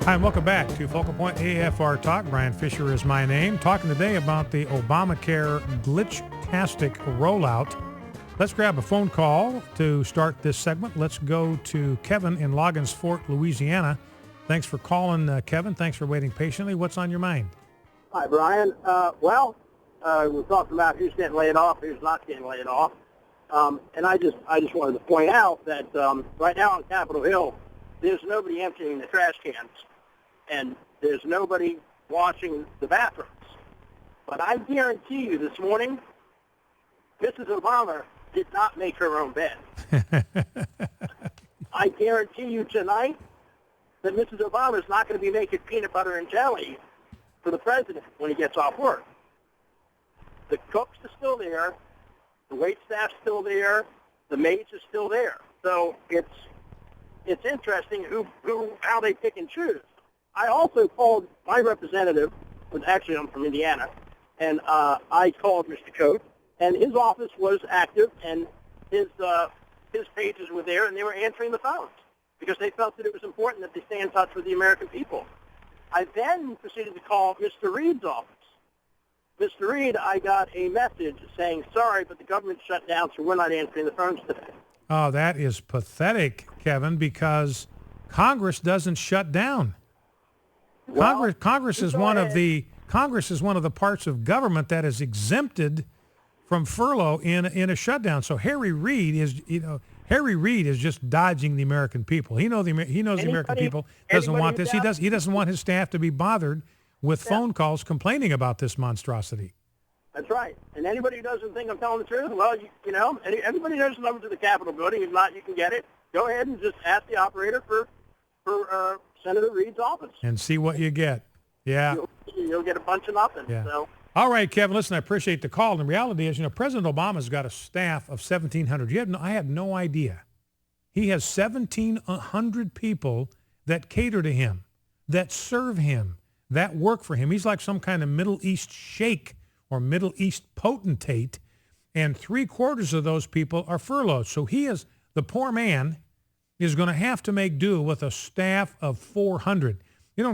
Hi, and welcome back to Focal Point AFR Talk. Brian Fisher is my name. Talking today about the Obamacare glitch-tastic rollout. Let's grab a phone call to start this segment. Let's go to Kevin in Loggins Fork, Louisiana. Thanks for calling, Kevin. Thanks for waiting patiently. What's on your mind? Hi, Brian. We're talking about who's getting laid off, who's not getting laid off. And I just wanted to point out that right now on Capitol Hill, there's nobody emptying the trash cans, and there's nobody washing the bathrooms. But I guarantee you this morning, Mrs. Obama did not make her own bed. I guarantee you tonight that Mrs. Obama is not going to be making peanut butter and jelly for the president when he gets off work. The cooks are still there. The wait staff's still there. The maids are still there. So it's interesting how they pick and choose. I also called my representative, actually I'm from Indiana, and I called Mr. Coates, and his office was active, and his pages were there, and they were answering the phones because they felt that it was important that they stay in touch with the American people. I then proceeded to call Mr. Reed's office. Mr. Reed, I got a message saying, sorry, but the government shut down, so we're not answering the phones today. Oh, that is pathetic, Kevin, because Congress doesn't shut down. Well, Congress is one of the parts of government that is exempted from furlough in a shutdown. So Harry Reid is just dodging the American people. He knows the American people doesn't want this. He doesn't want his staff to be bothered with phone calls complaining about this monstrosity. That's right. And anybody who doesn't think I'm telling the truth, well, everybody knows the number to the Capitol building. If not, you can get it. Go ahead and just ask the operator for Senator Reed's office. And see what you get. Yeah. You'll get a bunch of nothing. Yeah. So. All right, Kevin, listen, I appreciate the call. And the reality is, President Obama's got a staff of 1,700. I had no idea. He has 1,700 people that cater to him, that serve him, that work for him. He's like some kind of Middle East sheikh or Middle East potentate, and 3/4 of those people are furloughed. So the poor man is going to have to make do with a staff of 400.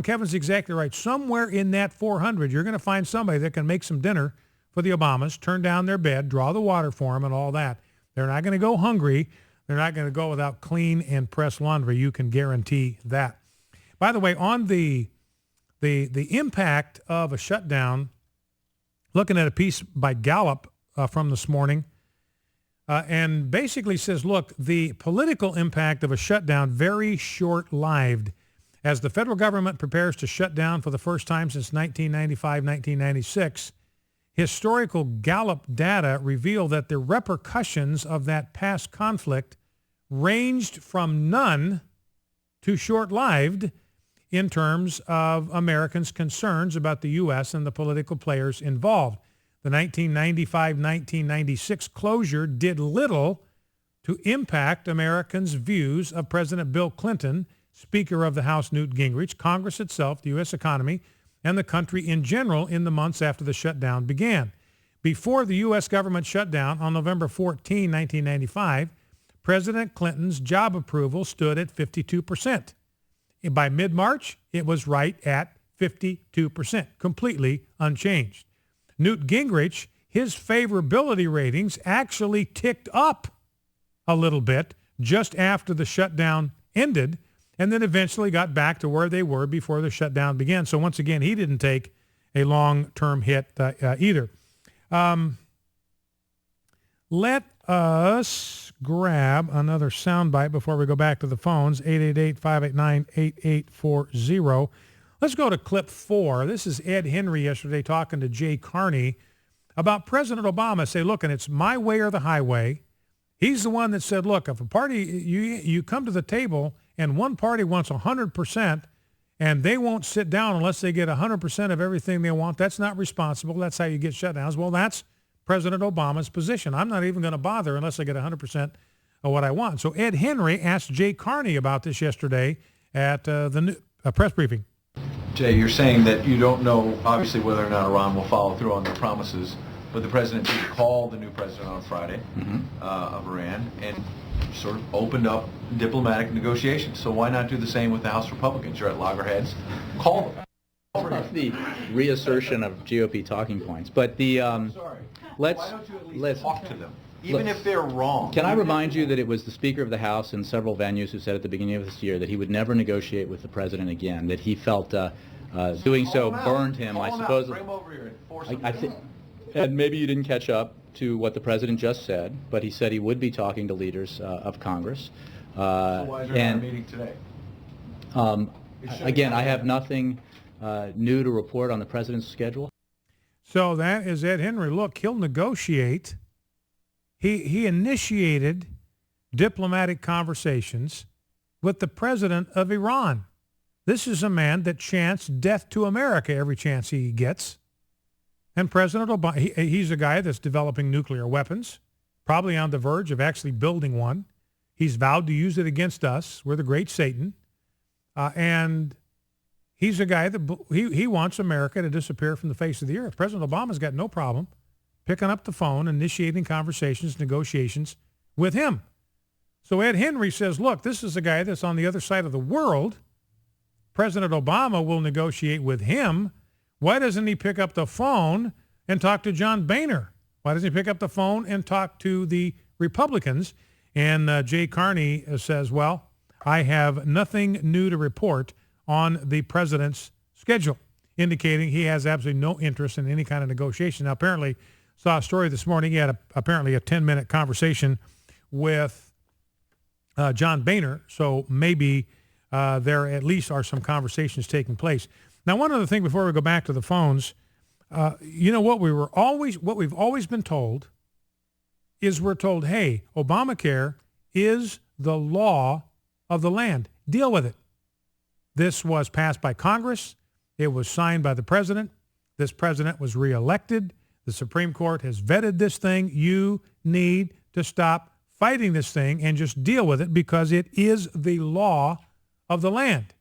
Kevin's exactly right. Somewhere in that 400, you're going to find somebody that can make some dinner for the Obamas, turn down their bed, draw the water for them, and all that. They're not going to go hungry. They're not going to go without clean and pressed laundry. You can guarantee that. By the way, on the impact of a shutdown, looking at a piece by Gallup from this morning, and basically says, look, the political impact of a shutdown very short-lived as the federal government prepares to shut down for the first time since 1995, 1996. Historical Gallup data reveal that the repercussions of that past conflict ranged from none to short-lived in terms of Americans' concerns about the U.S. and the political players involved. The 1995-1996 closure did little to impact Americans' views of President Bill Clinton, Speaker of the House Newt Gingrich, Congress itself, the U.S. economy, and the country in general in the months after the shutdown began. Before the U.S. government shutdown on November 14, 1995, President Clinton's job approval stood at 52%. By mid-March, it was right at 52%, completely unchanged. Newt Gingrich, his favorability ratings actually ticked up a little bit just after the shutdown ended, and then eventually got back to where they were before the shutdown began. So once again, he didn't take a long-term hit either. Let us grab another soundbite before we go back to the phones, 888-589-8840. Let's go to clip 4. This is Ed Henry yesterday talking to Jay Carney about President Obama. Say, look, and it's my way or the highway. He's the one that said, look, if a party, you come to the table and one party wants 100% and they won't sit down unless they get 100% of everything they want, that's not responsible. That's how you get shutdowns. Well, that's President Obama's position. I'm not even going to bother unless I get 100% of what I want. So Ed Henry asked Jay Carney about this yesterday at the press briefing. Jay, you're saying that you don't know, obviously, whether or not Iran will follow through on their promises, But the president did call the new president on Friday of Iran and sort of opened up diplomatic negotiations. So why not do the same with the House Republicans? You're at loggerheads. Call them. The reassertion of GOP talking points, but the let's why don't you at least talk to them, even if they're wrong? Can I remind you that it was the Speaker of the House in several venues who said at the beginning of this year that he would never negotiate with the president again, that he felt doing so burned him. I suppose. Bring him over here and force him I think, and maybe you didn't catch up to what the president just said, but he said he would be talking to leaders of Congress. So why is there not a meeting today? Again, I have nothing new to report on the president's schedule. So that is Ed Henry. Look, he'll negotiate. He initiated diplomatic conversations with the president of Iran. This is a man that chants death to America every chance he gets. And President Obama, he's a guy that's developing nuclear weapons, probably on the verge of actually building one. He's vowed to use it against us. We're the great Satan. And he's a guy that he wants America to disappear from the face of the earth. President Obama's got no problem picking up the phone, initiating conversations, negotiations with him. So Ed Henry says, look, this is a guy that's on the other side of the world. President Obama will negotiate with him. Why doesn't he pick up the phone and talk to John Boehner? Why doesn't he pick up the phone and talk to the Republicans? And Jay Carney says, well, I have nothing new to report on the president's schedule, indicating he has absolutely no interest in any kind of negotiation. Now, apparently, saw a story this morning. He had apparently a 10-minute conversation with John Boehner, so maybe there at least are some conversations taking place. Now, one other thing before we go back to the phones, you know what we've always been told is we're told, hey, Obamacare is the law of the land. Deal with it. This was passed by Congress. It was signed by the president. This president was reelected. The Supreme Court has vetted this thing. You need to stop fighting this thing and just deal with it because it is the law of the land.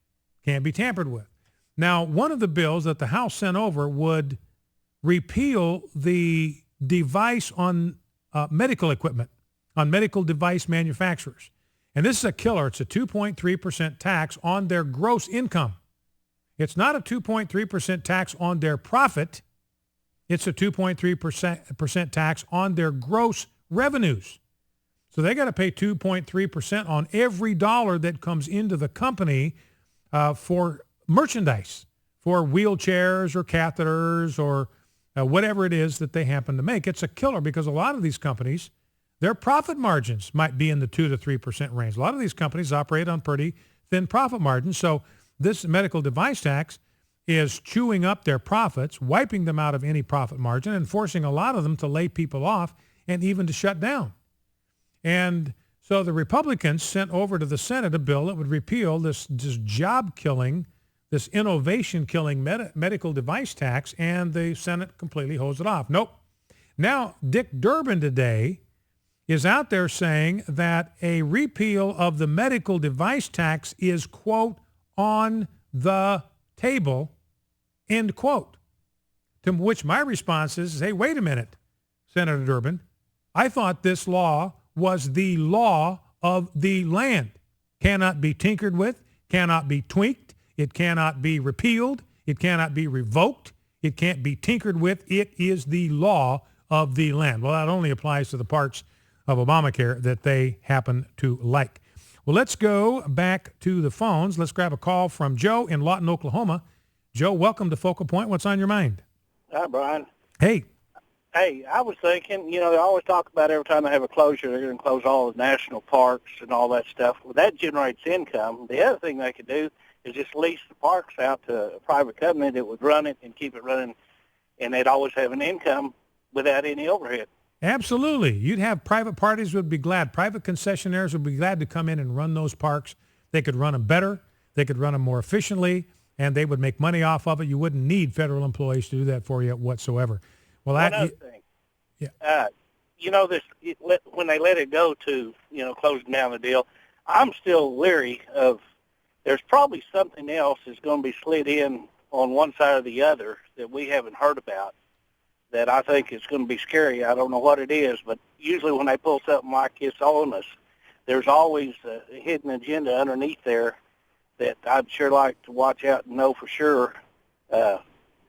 Can't be tampered with. Now, one of the bills that the House sent over would repeal the device on medical equipment, on medical device manufacturers. And this is a killer. It's a 2.3% tax on their gross income. It's not a 2.3% tax on their profit. It's a 2.3% tax on their gross revenues. So they got to pay 2.3% on every dollar that comes into the company for merchandise, for wheelchairs or catheters or whatever it is that they happen to make. It's a killer because a lot of these companies, their profit margins might be in the 2 to 3% range. A lot of these companies operate on pretty thin profit margins. So this medical device tax is chewing up their profits, wiping them out of any profit margin, and forcing a lot of them to lay people off and even to shut down. And so the Republicans sent over to the Senate a bill that would repeal this job-killing, this innovation-killing medical device tax, and the Senate completely hosed it off. Nope. Now, Dick Durbin today is out there saying that a repeal of the medical device tax is, quote, on the table, end quote. To which my response is, hey, wait a minute, Senator Durbin. I thought this law was the law of the land. Cannot be tinkered with, cannot be tweaked, it cannot be repealed, it cannot be revoked, it can't be tinkered with. It is the law of the land. Well, that only applies to the parts of Obamacare that they happen to like. Well, let's go back to the phones. Let's grab a call from Joe in Lawton, Oklahoma. Joe, welcome to Focal Point. What's on your mind? Hi, Brian. Hey. Hey, I was thinking, they always talk about every time they have a closure, they're going to close all the national parks and all that stuff. Well, that generates income. The other thing they could do is just lease the parks out to a private company that would run it and keep it running, and they'd always have an income without any overhead. Absolutely. You'd have private parties would be glad. Private concessionaires would be glad to come in and run those parks. They could run them better. They could run them more efficiently, and they would make money off of it. You wouldn't need federal employees to do that for you whatsoever. Well, another thing. Yeah. When they let it go to, closing down the deal, I'm still leery of there's probably something else that's going to be slid in on one side or the other that we haven't heard about. that I think is going to be scary. I don't know what it is, but usually when they pull something like this on us, there's always a hidden agenda underneath there that I'd sure like to watch out and know for sure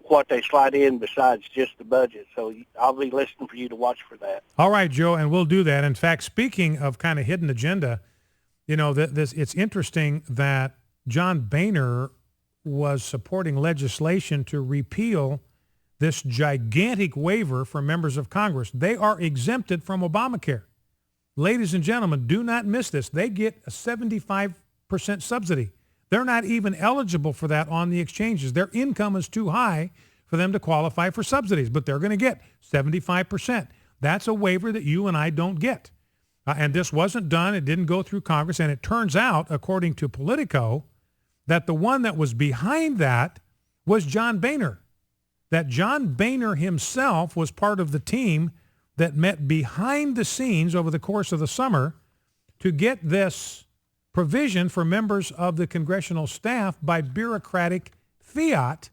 what they slide in besides just the budget. So I'll be listening for you to watch for that. All right, Joe, and we'll do that. In fact, speaking of kind of hidden agenda, it's interesting that John Boehner was supporting legislation to repeal this gigantic waiver for members of Congress. They are exempted from Obamacare. Ladies and gentlemen, do not miss this. They get a 75% subsidy. They're not even eligible for that on the exchanges. Their income is too high for them to qualify for subsidies, but they're going to get 75%. That's a waiver that you and I don't get. And this wasn't done. It didn't go through Congress. And it turns out, according to Politico, that the one that was behind that was John Boehner. That John Boehner himself was part of the team that met behind the scenes over the course of the summer to get this provision for members of the congressional staff by bureaucratic fiat.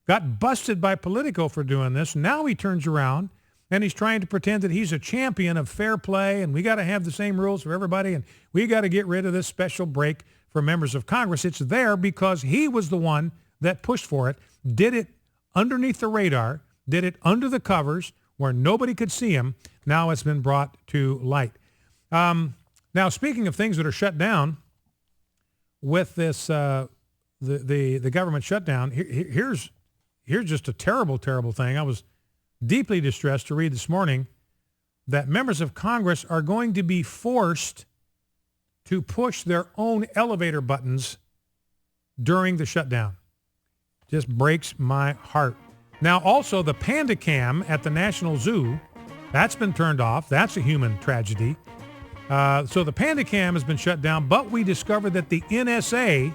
Got busted by Politico for doing this. Now he turns around and he's trying to pretend that he's a champion of fair play and we got to have the same rules for everybody and we got to get rid of this special break for members of Congress. It's there because he was the one that pushed for it, did it underneath the radar, did it under the covers where nobody could see him. Now it's been brought to light. Now, speaking of things that are shut down with this, the government shutdown, here's just a terrible, terrible thing. I was deeply distressed to read this morning that members of Congress are going to be forced to push their own elevator buttons during the shutdown. Just breaks my heart. Now, also, the Panda Cam at the National Zoo, that's been turned off. That's a human tragedy. So the Panda Cam has been shut down, but we discovered that the NSA,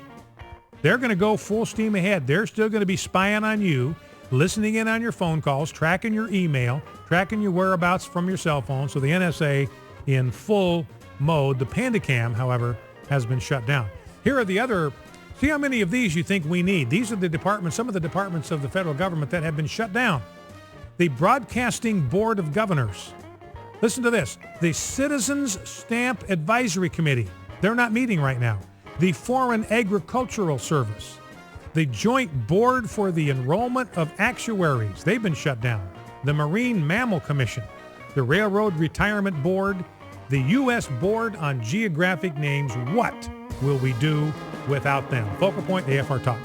they're going to go full steam ahead. They're still going to be spying on you, listening in on your phone calls, tracking your email, tracking your whereabouts from your cell phone. So the NSA in full mode. The Panda Cam, however, has been shut down. Here are the other. See how many of these you think we need. These are the departments, some of the departments of the federal government that have been shut down. The Broadcasting Board of Governors. Listen to this. The Citizens Stamp Advisory Committee. They're not meeting right now. The Foreign Agricultural Service. The Joint Board for the Enrollment of Actuaries. They've been shut down. The Marine Mammal Commission. The Railroad Retirement Board. The U.S. Board on Geographic Names. What will we do without them? Focal Point, AFR Talk.